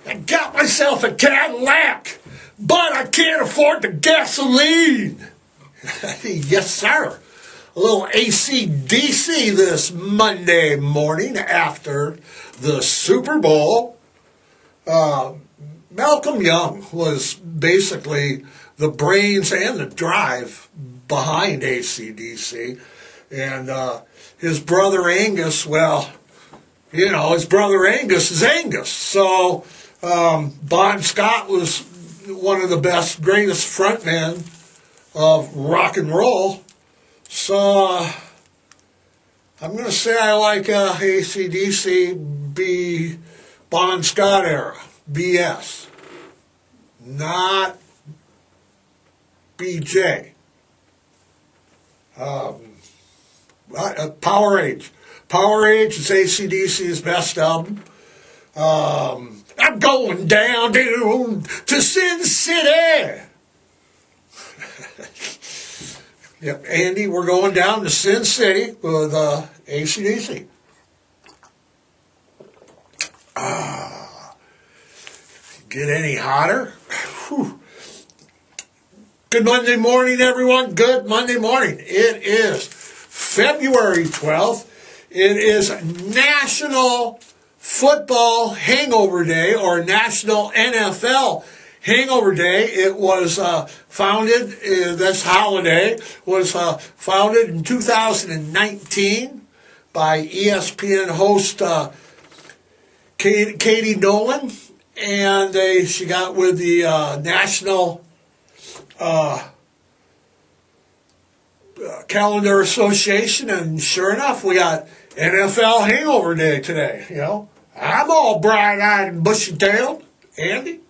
I got myself a Cadillac, but I can't afford the gasoline. Yes, sir. A little AC/DC this Monday morning after the Super Bowl. Malcolm Young was basically the brains and the drive behind AC/DC. And his brother Angus, well, you know, his brother Angus is Angus. So Bon Scott was one of the best, greatest frontmen of rock and roll. So I'm going to say I like AC/DC Bon Scott era, BS, not BJ. Power Age. Power Age is AC/DC's best album. I'm going down to Sin City. Yep, Andy, we're going down to Sin City with AC/DC. Get any hotter? Whew. Good Monday morning, everyone. Good Monday morning. It is February 12th. It is National Football Hangover Day, or National NFL Hangover Day. It was founded, this holiday was founded in 2019 by ESPN host Katie Nolan, and she got with the National Calendar Association, and sure enough, we got NFL Hangover Day today. You know, I'm all bright-eyed and bushy-tailed. Andy,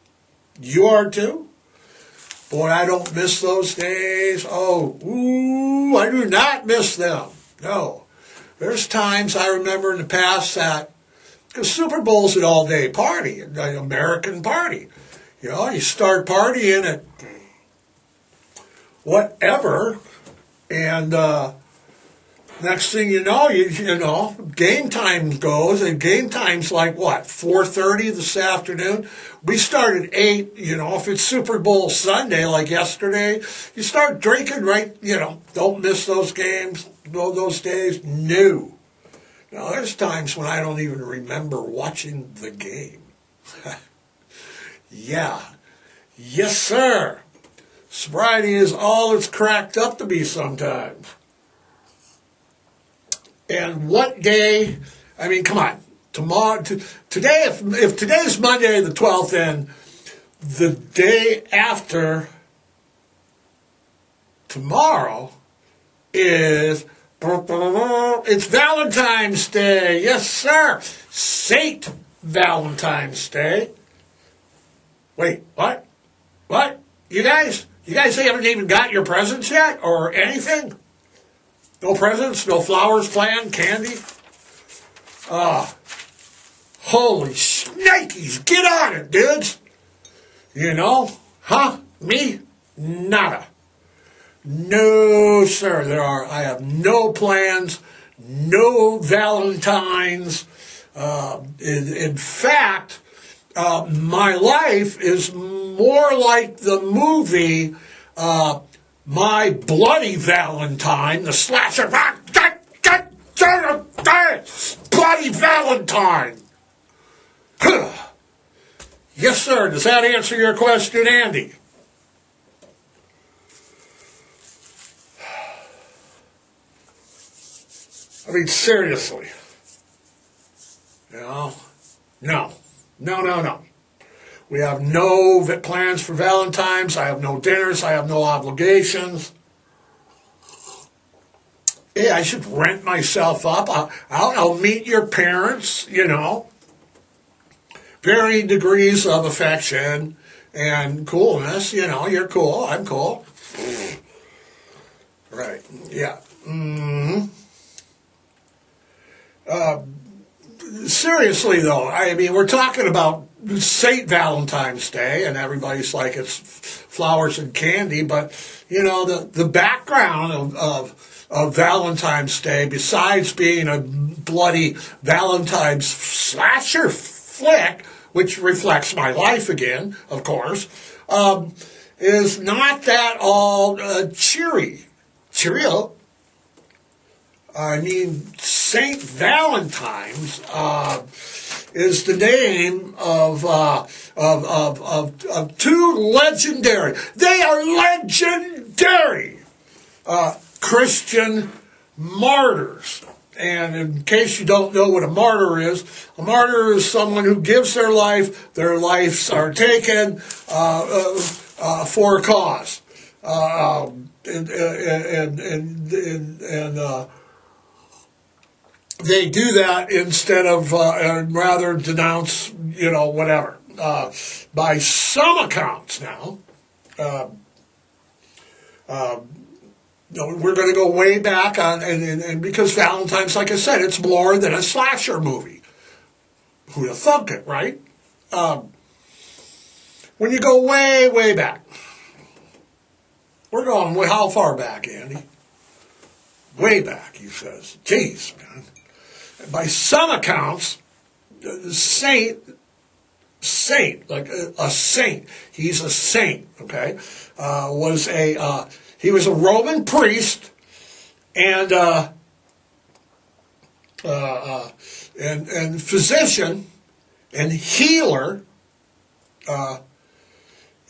you are too. Boy, I don't miss those days. Oh, I do not miss them. No. There's times I remember in the past that, because Super Bowl's an all-day party, an American party. You know, you start partying at whatever, and next thing you know, you know, game time goes, and game time's like, what, 4:30 this afternoon? We start at 8, you know, if it's Super Bowl Sunday like yesterday, you start drinking, right, you know, don't miss those games, those days, no. Now, there's times when I don't even remember watching the game. Yeah. Yes, sir. Sobriety is all it's cracked up to be sometimes. And what day, I mean, come on, tomorrow, today, if today's Monday the 12th, then the day after tomorrow is, it's Valentine's Day. Yes, sir. Saint Valentine's Day. Wait, what? What? You guys haven't even got your presents yet or anything? No presents, no flowers planned, candy? Holy shnikes, get on it, dudes. You know? Huh? Me? Nada. No, sir, I have no plans, no Valentines. In fact, my life is more like the movie My Bloody Valentine, the slasher. Bloody Valentine. Yes, sir. Does that answer your question, Andy? I mean, seriously. No. We have no plans for Valentine's. I have no dinners. I have no obligations. Yeah, I should rent myself up. I'll meet your parents, you know. Varying degrees of affection and coolness. You know, you're cool. I'm cool. Right. Yeah. Mm-hmm. Seriously, though, I mean, we're talking about Saint Valentine's Day, and everybody's like, it's flowers and candy, but, you know, the background of Valentine's Day, besides being a bloody Valentine's slasher flick, which reflects my life again, of course, is not that all cheerio. I mean, Saint Valentine's is the name of two legendary. They are legendary Christian martyrs. And in case you don't know what a martyr is someone who gives their life. Their lives are taken for a cause, and they do that instead of rather denounce, whatever. By some accounts now, we're going to go way back on, and because Valentine's, like I said, it's more than a slasher movie. Who'd have thunk it, right? When you go way, way back, we're going how far back, Andy? Way back, he says. Jeez, man. By some accounts, saint, like a saint, he's a saint, okay, he was a Roman priest and physician and healer,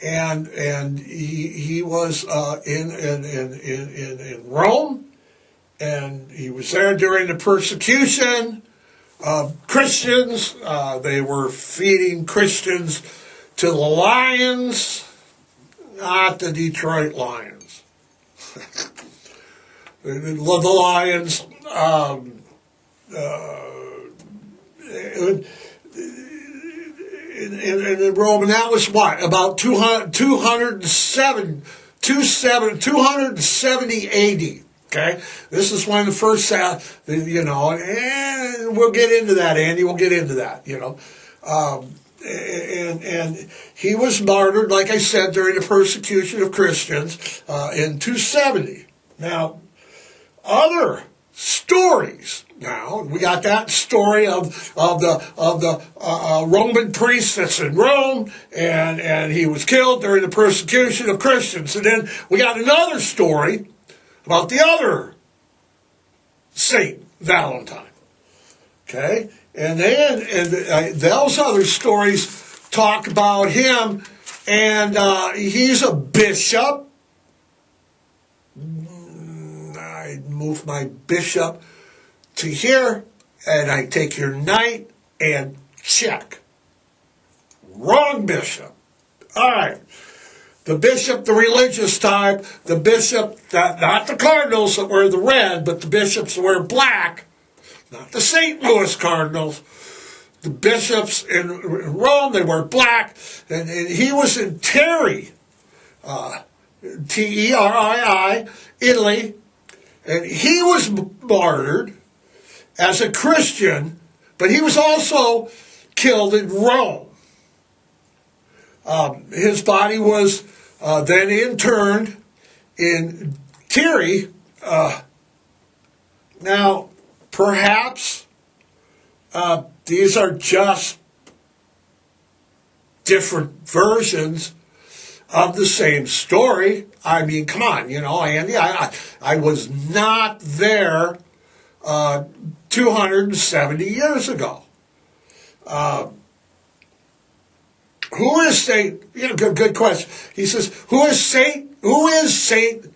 and he was in Rome. And he was there during the persecution of Christians. They were feeding Christians to the lions, not the Detroit Lions. The lions. In Rome, and that was what? About 270 AD. Okay, this is one of the first, and we'll get into that, Andy. We'll get into that, and he was martyred, like I said, during the persecution of Christians in 270. Now, other stories. Now we got that story of the Roman priest that's in Rome, and he was killed during the persecution of Christians, and then we got another story about the other Saint Valentine, okay? And then those other stories talk about him, and he's a bishop. I move my bishop to here, and I take your knight and check. Wrong bishop. All right. The bishop, the religious type, the bishop, not the Cardinals that wear the red, but the bishops that wear black, not the St. Louis Cardinals. The bishops in Rome, they wear black, and he was in Terry, Terii, Italy, and he was martyred as a Christian, but he was also killed in Rome. His body was then interned in Terry. Now, perhaps these are just different versions of the same story. I mean, come on, Andy, I was not there 270 years ago. Who is Saint? Good question. He says, who is Saint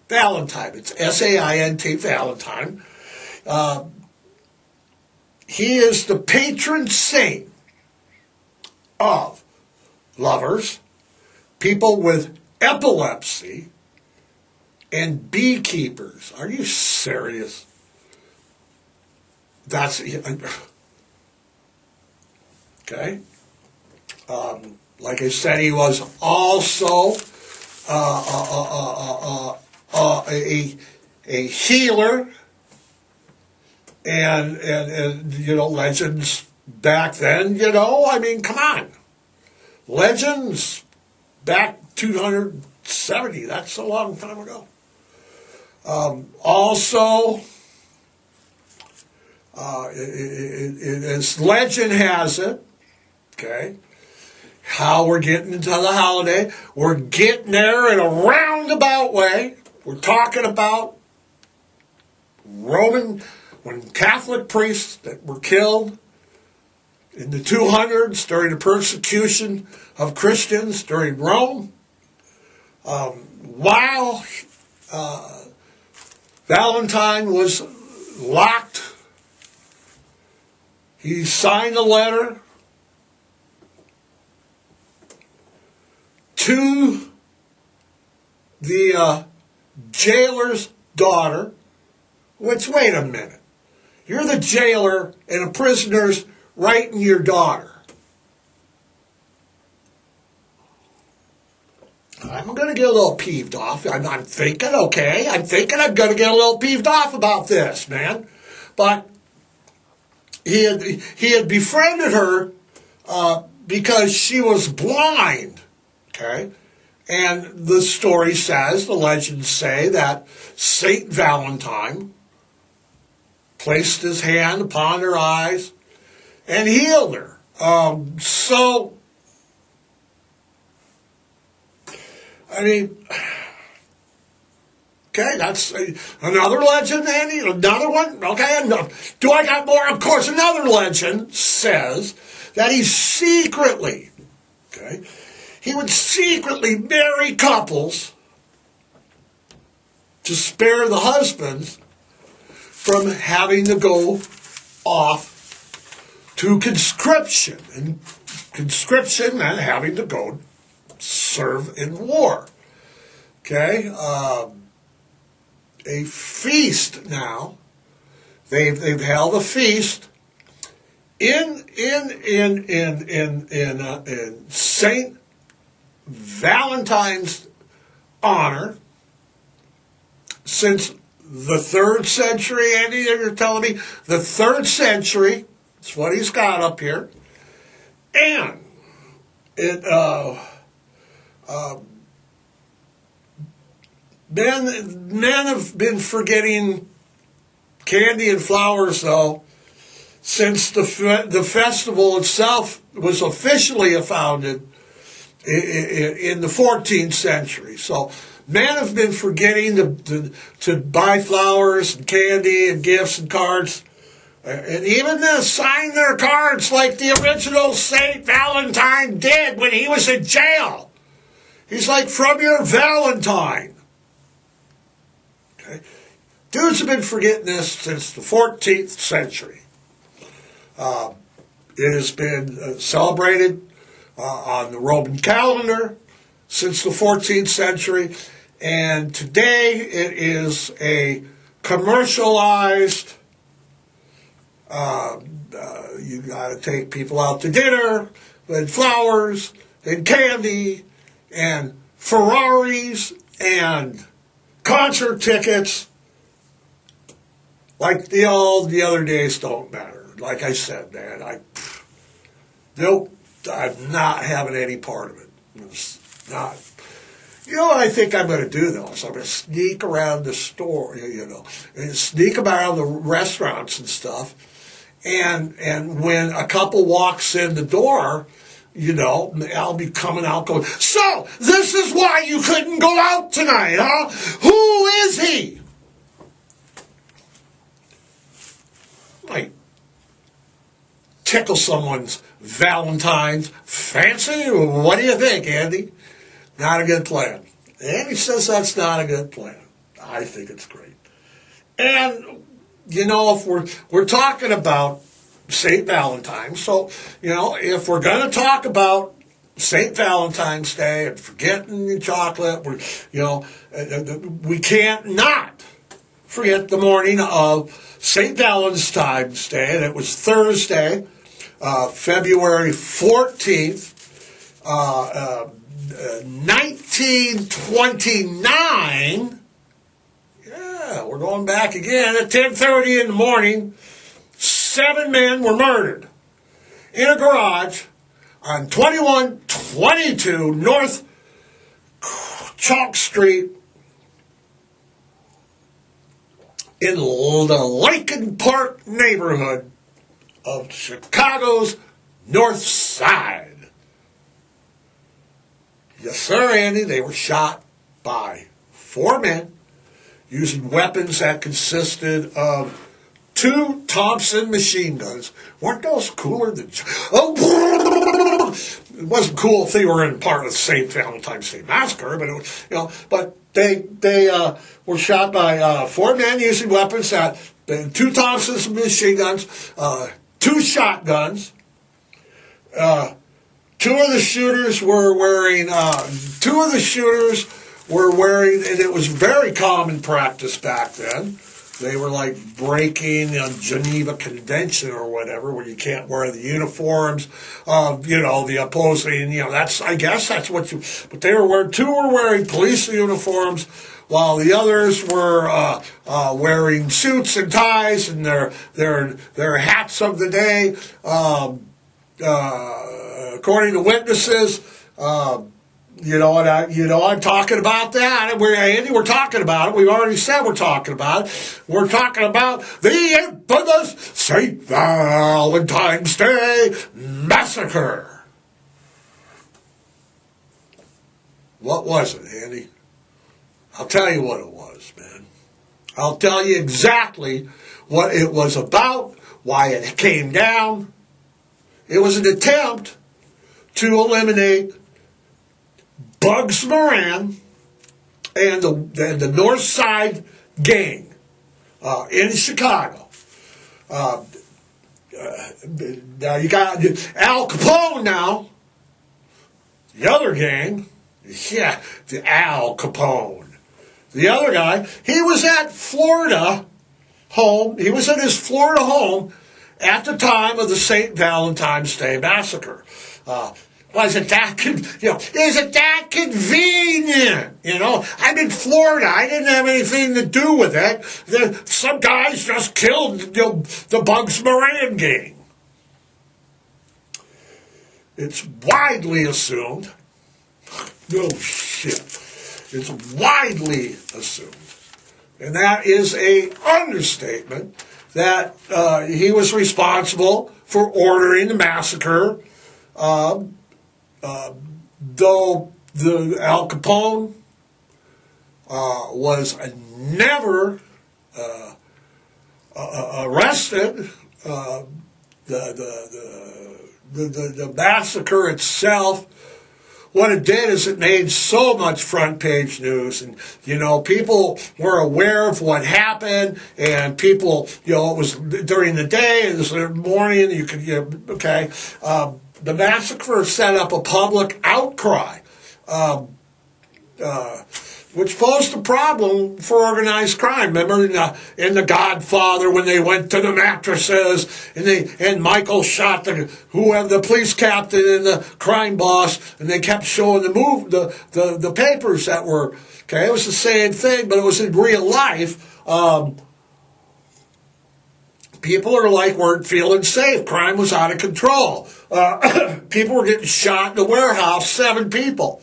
Valentine? It's Saint Valentine. He is the patron saint of lovers, people with epilepsy, and beekeepers. Are you serious? That's okay. Like I said, he was also a healer, and legends back then. I mean, come on, legends back 270. That's a long time ago. Also, as legend has it, okay, how we're getting into the holiday. We're getting there in a roundabout way. We're talking about when Catholic priests that were killed in the 200s during the persecution of Christians during Rome. While Valentine was locked, he signed a letter to the jailer's daughter, which, wait a minute, you're the jailer and a prisoner's writing your daughter. I'm going to get a little peeved off. I'm thinking I'm going to get a little peeved off about this, man. But he had befriended her because she was blind, okay? And the story says, the legends say, that Saint Valentine placed his hand upon her eyes and healed her. Okay, that's another legend, Andy. Another one. Okay, do I got more? Of course, another legend says that he would secretly marry couples to spare the husbands from having to go off to conscription. And conscription meant having to go serve in war. Okay, a feast now. They've held a feast in Saint Valentine's honor since the 3rd century. Andy, you're telling me the 3rd century? That's what he's got up here, and it. Men have been forgetting candy and flowers, though, since the festival itself was officially founded in the 14th century. So men have been forgetting to buy flowers and candy and gifts and cards, and even to sign their cards like the original Saint Valentine did when he was in jail. He's like, from your Valentine. Okay. Dudes have been forgetting this since the 14th century. It has been celebrated on the Roman calendar since the 14th century, and today it is a commercialized, you got to take people out to dinner with flowers and candy and Ferraris and concert tickets. Like the other days don't matter. Like I said, man, nope, I'm not having any part of it. It's not. You know what I think I'm going to do, though, is I'm going to sneak around the store, and sneak around the restaurants and stuff, and when a couple walks in the door, I'll be coming out going, so, this is why you couldn't go out tonight, huh? Who is he? Might tickle someone's Valentine's fancy. What do you think, Andy? Not a good plan. Andy says that's not a good plan. I think it's great. And, if we're talking about Saint Valentine, so, if we're going to talk about Saint Valentine's Day and forgetting the chocolate, we can't not forget the morning of Saint Valentine's Day, and it was Thursday, February 14th, 1929. Yeah, we're going back again. At 10:30 in the morning, 7 men were murdered in a garage on 2122 North Chalk Street in the Lincoln Park neighborhood of Chicago's North Side. Yes, sir, Andy. They were shot by 4 men using weapons that consisted of 2 Thompson machine guns. Weren't those cooler than... Oh, it wasn't cool if they were in part of the Saint Valentine Massacre, but it was, but they were shot by 4 men using weapons that 2 Thompson machine guns, 2 shotguns. 2 of the shooters were wearing, and it was very common practice back then. They were like breaking a Geneva Convention or whatever, where you can't wear the uniforms of, the opposing, I guess that's what you, but they were wearing, 2 were wearing police uniforms, while the others were wearing suits and ties and their hats of the day. According to witnesses, I'm talking about that. Andy, we're talking about it. We've already said we're talking about it. We're talking about the infamous Saint Valentine's Day Massacre. What was it, Andy? I'll tell you what it was, man. I'll tell you exactly what it was about, why it came down. It was an attempt to eliminate Bugs Moran and the North Side gang in Chicago. Now you got Al Capone now, the other gang. Yeah, the Al Capone. The other guy, he was at Florida home. He was at his Florida home at the time of the Saint Valentine's Day Massacre. Is it that convenient? I'm in Florida. I didn't have anything to do with it. Some guys just killed the Bugs Moran gang. It's widely assumed. No shit. It's widely assumed, and that is a understatement, that he was responsible for ordering the massacre. Though the Al Capone was never arrested, the massacre itself, what it did is it made so much front page news, and people were aware of what happened, and people, it was during the day, it was in the morning, you could, okay. The massacre set up a public outcry, which posed a problem for organized crime. Remember in The Godfather, when they went to the mattresses and Michael shot the police captain and the crime boss, and they kept showing the papers that were, okay, it was the same thing, but it was in real life. People weren't feeling safe. Crime was out of control. People were getting shot in the warehouse, 7 people.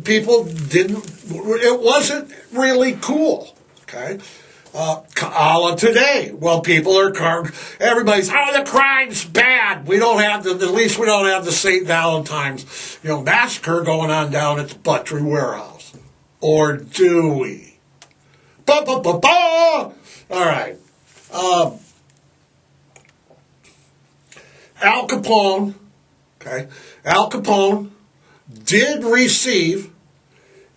People didn't, it wasn't really cool, okay? A la today. Well, people are, everybody's, the crime's bad. At least we don't have the Saint Valentine's, massacre going on down at the Buttery warehouse. Or do we? All right. Al Capone, okay? Al Capone did receive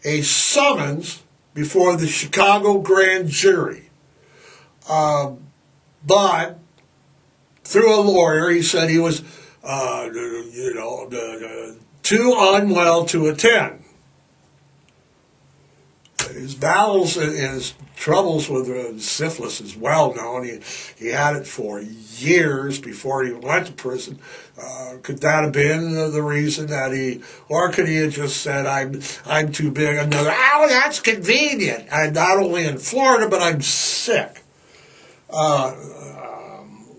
a summons before the Chicago grand jury. But through a lawyer, he said he was, too unwell to attend. His battles and his troubles with syphilis is well known. He had it for years before he went to prison. Could that have been the reason that or could he have just said, I'm too big? Another, that's convenient. I'm not only in Florida, but I'm sick.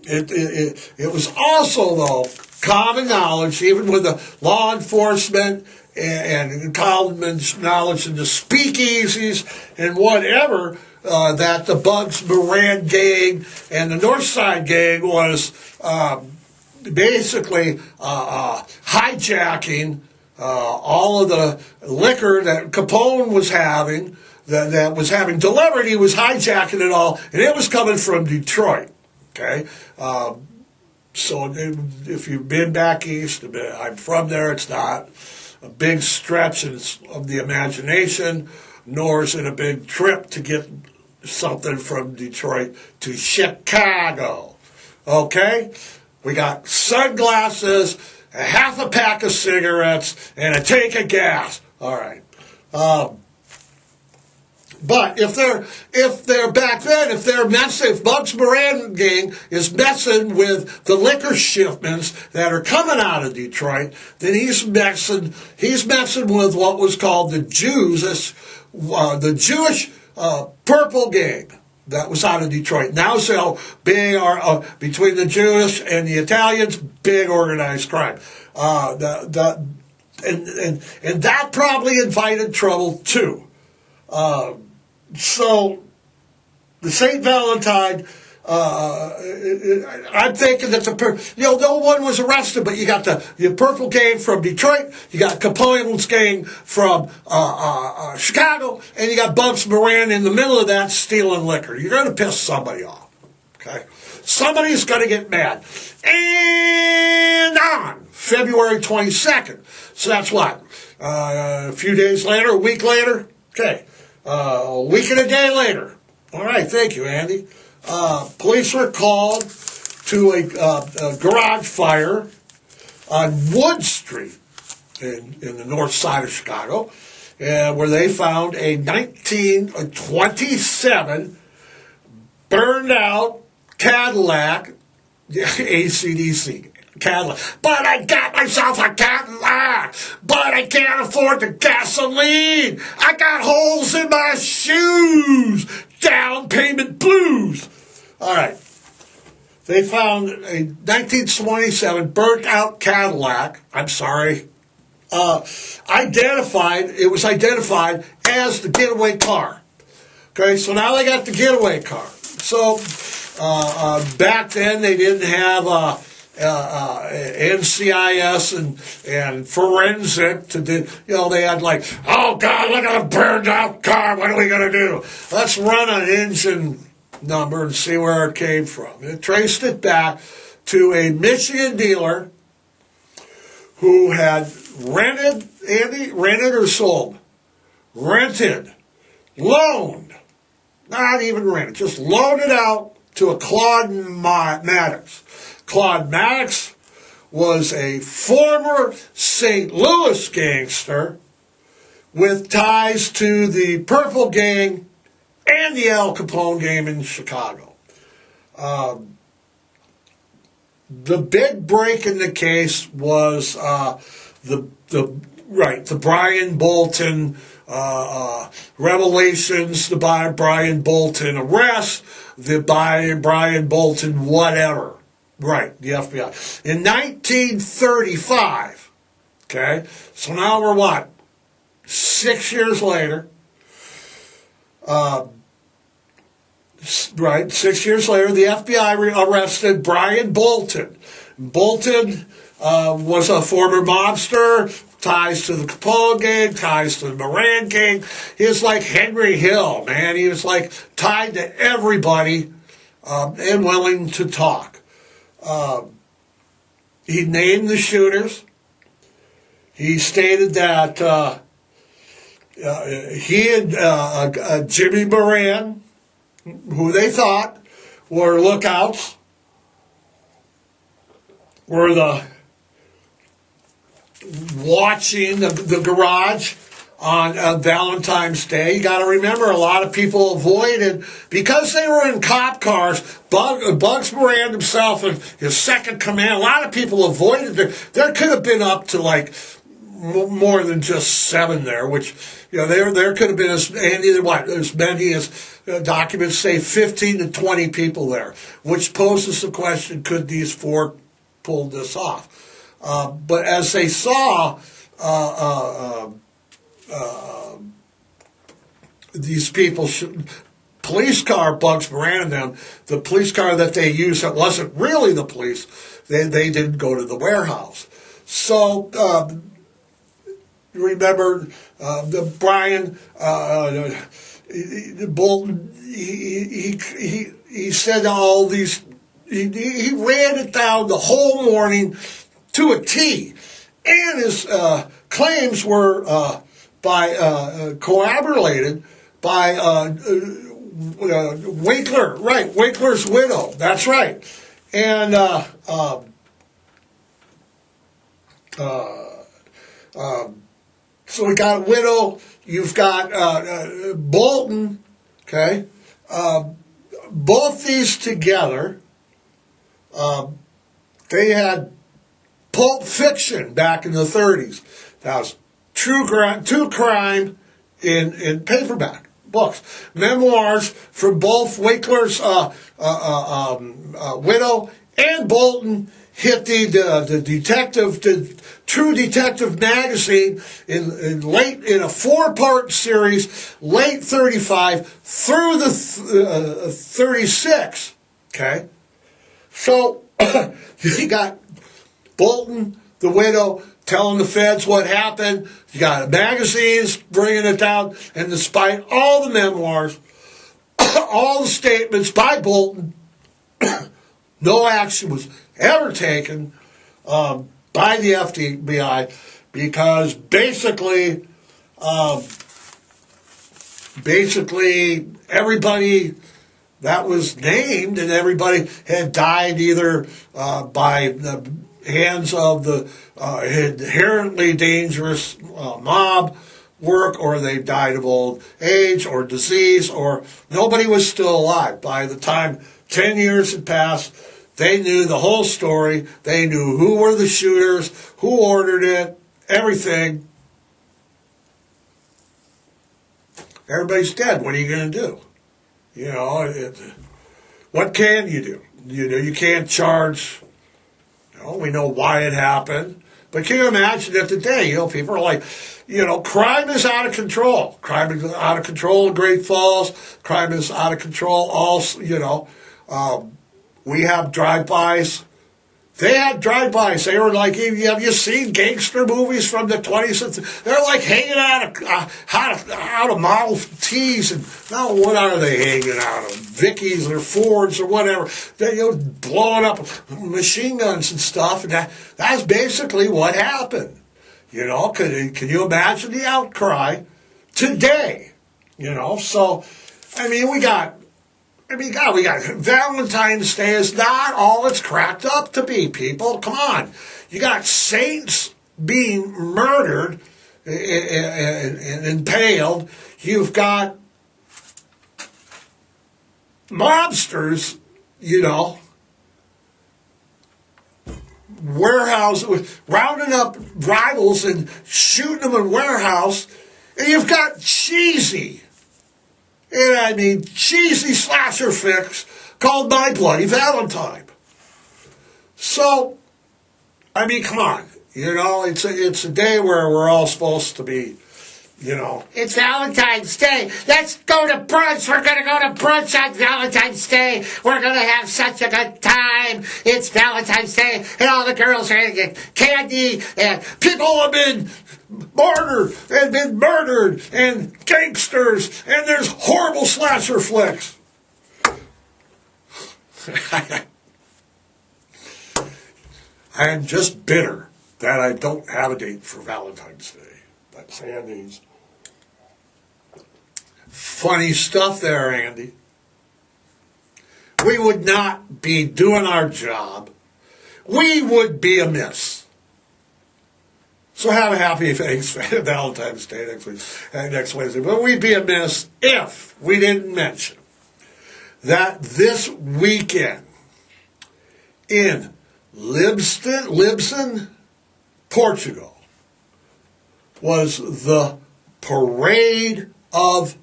It was also, though, common knowledge, even with the law enforcement and common knowledge in the speakeasies and whatever, that the Bugs Moran gang and the North Side gang was basically hijacking all of the liquor that Capone was having, that was having delivered. He was hijacking it all, and it was coming from Detroit. Okay, so if you've been back east, I'm from there. It's not a big stretch of the imagination, nor is it a big trip to get something from Detroit to Chicago. Okay, we got sunglasses, a half a pack of cigarettes, and a tank of gas. All right. But if they're back then, if they're messing, if Bugs Moran gang is messing with the liquor shipments that are coming out of Detroit, then he's messing with what was called the Jews, the Jewish Purple Gang that was out of Detroit. Now, so big between the Jewish and the Italians, big organized crime. And that probably invited trouble too. So the Saint Valentine, I'm thinking that no one was arrested, but you got the Purple Gang from Detroit, you got Capone's gang from Chicago, and you got Bugs Moran in the middle of that stealing liquor. You're going to piss somebody off. Okay, somebody's going to get mad. And on February 22nd, so that's what, a few days later, a week later. Okay. A week and a day later. All right, thank you, Andy. Police were called to a garage fire on Wood Street in the north side of Chicago, where they found a 1927 burned out Cadillac, AC/DC. Cadillac. But I got myself a Cadillac, but I can't afford the gasoline. I got holes in my shoes. Down payment blues. All right. They found a 1927 burnt out Cadillac. I'm sorry. It was identified as the getaway car. Okay, so now they got the getaway car. So back then they didn't have NCIS and forensic to do, they had like, oh God, look at a burned out car, what are we going to do? Let's run an engine number and see where it came from. It traced it back to a Michigan dealer who had rented or sold? Rented, loaned, not even rented, just loaned it out to a Claude Maddox. Claude Maddox was a former St. Louis gangster with ties to the Purple Gang and the Al Capone gang in Chicago. The big break in the case was the Brian Bolton revelations, the Brian Bolton arrest, the Brian Bolton whatever. Right, the FBI. In 1935, okay, so now we're what? 6 years later. 6 years later, the FBI arrested Brian Bolton. Bolton was a former mobster, ties to the Capone gang, ties to the Moran gang. He was like Henry Hill, man. He was like tied to everybody and willing to talk. He named the shooters. He stated that he and Jimmy Moran, who they thought were lookouts, were watching the garage on Valentine's Day. You got to remember, a lot of people avoided, because they were in cop cars, Bugs Moran himself and his second command, a lot of people avoided. There could have been up to like more than just 7 there, which, there could have been as many as documents say 15 to 20 people there, which poses the question, could these 4 pull this off? But as they saw these people police car, Bugs Moran and them, the police car that they used that wasn't really the police, they didn't go to the warehouse. So, remember the Brian Bolton, he said all these, he ran it down the whole morning to a T. And his claims were corroborated by Winkler, right? Winkler's widow. That's right. And so we got widow. You've got Bolton. Okay, both these together. They had Pulp Fiction back in the 30s. That was true crime in paperback books. Memoirs from both Winkler's widow and Bolton hit the True Detective magazine in a 4-part series, late 35 through the 36. Okay, so you got Bolton, the widow, telling the feds what happened. You got magazines bringing it down. And despite all the memoirs, all the statements by Bolton, no action was ever taken by the FBI because basically everybody that was named and everybody had died either by the hands of the inherently dangerous mob work, or they died of old age or disease, or nobody was still alive. By the time 10 years had passed, they knew the whole story. They knew who were the shooters, who ordered it, everything. Everybody's dead. What are you going to do? You know, what can you do? You know, you can't charge. We know why it happened. But can you imagine that today, people are like, crime is out of control. Crime is out of control in Great Falls. Crime is out of control also, we have drive-bys. They had drive-bys. They were like, have you seen gangster movies from the 20s? They're like hanging out of Model Ts, and now what are they hanging out of? Vickies or Fords or whatever. They're blowing up machine guns and stuff, and that's basically what happened. Can you imagine the outcry today? So, we got Valentine's Day is not all it's cracked up to be, people. Come on. You got saints being murdered and impaled. You've got mobsters, warehouse, rounding up rivals and shooting them in warehouse. And you've got cheesy slasher fix called My Bloody Valentine. So, come on. It's a day where we're all supposed to be, It's Valentine's Day. Let's go to brunch. We're going to go to brunch on Valentine's Day. We're going to have such a good time. It's Valentine's Day, and all the girls are going to get candy, and people have been murdered, and gangsters, and there's horrible slasher flicks. I am just bitter that I don't have a date for Valentine's Day. That's Andy's. Funny stuff there, Andy. We would not be doing our job. We would be amiss. So have a happy Valentine's Day next Wednesday. But we'd be amiss if we didn't mention that this weekend in Lisbon, Portugal, was the Parade of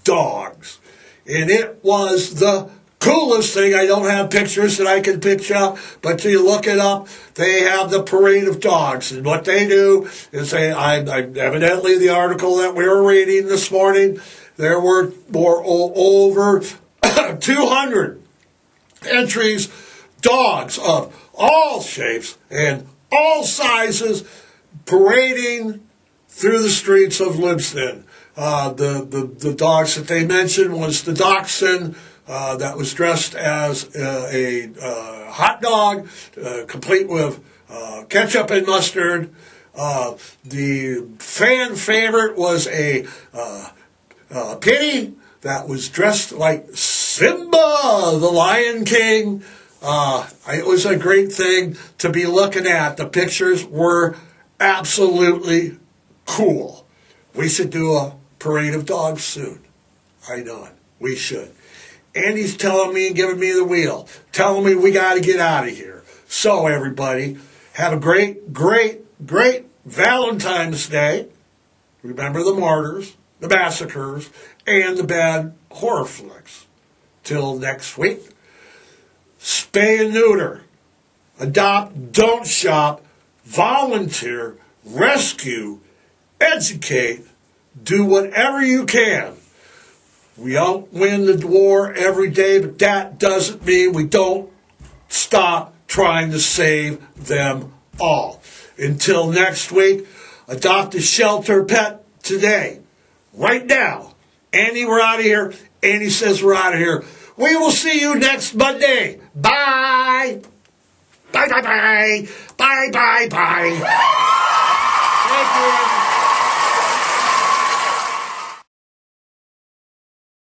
Dogs. And it was the coolest thing. I don't have pictures that I can picture up, but you look it up, they have the Parade of Dogs. And what they do is evidently the article that we were reading this morning, There were over 200 entries, dogs of all shapes and all sizes parading through the streets of Livingston. The dogs that they mentioned was the dachshund that was dressed as a hot dog, complete with ketchup and mustard. The fan favorite was a pitty that was dressed like Simba, the Lion King. It was a great thing to be looking at. The pictures were absolutely cool. We should do a parade of dogs soon. I know it. We should. Andy's telling me and giving me the wheel, telling me we got to get out of here. So, everybody, have a great, great, great Valentine's Day. Remember the martyrs, the massacres, and the bad horror flicks. Till next week, spay and neuter, adopt, don't shop, volunteer, rescue, educate, do whatever you can. We don't win the war every day, but that doesn't mean we don't stop trying to save them all. Until next week, adopt a shelter pet today, right now. Andy, we're out of here. Andy says we're out of here. We will see you next Monday. Bye. Bye, bye, bye. Bye, bye, bye. Thank you.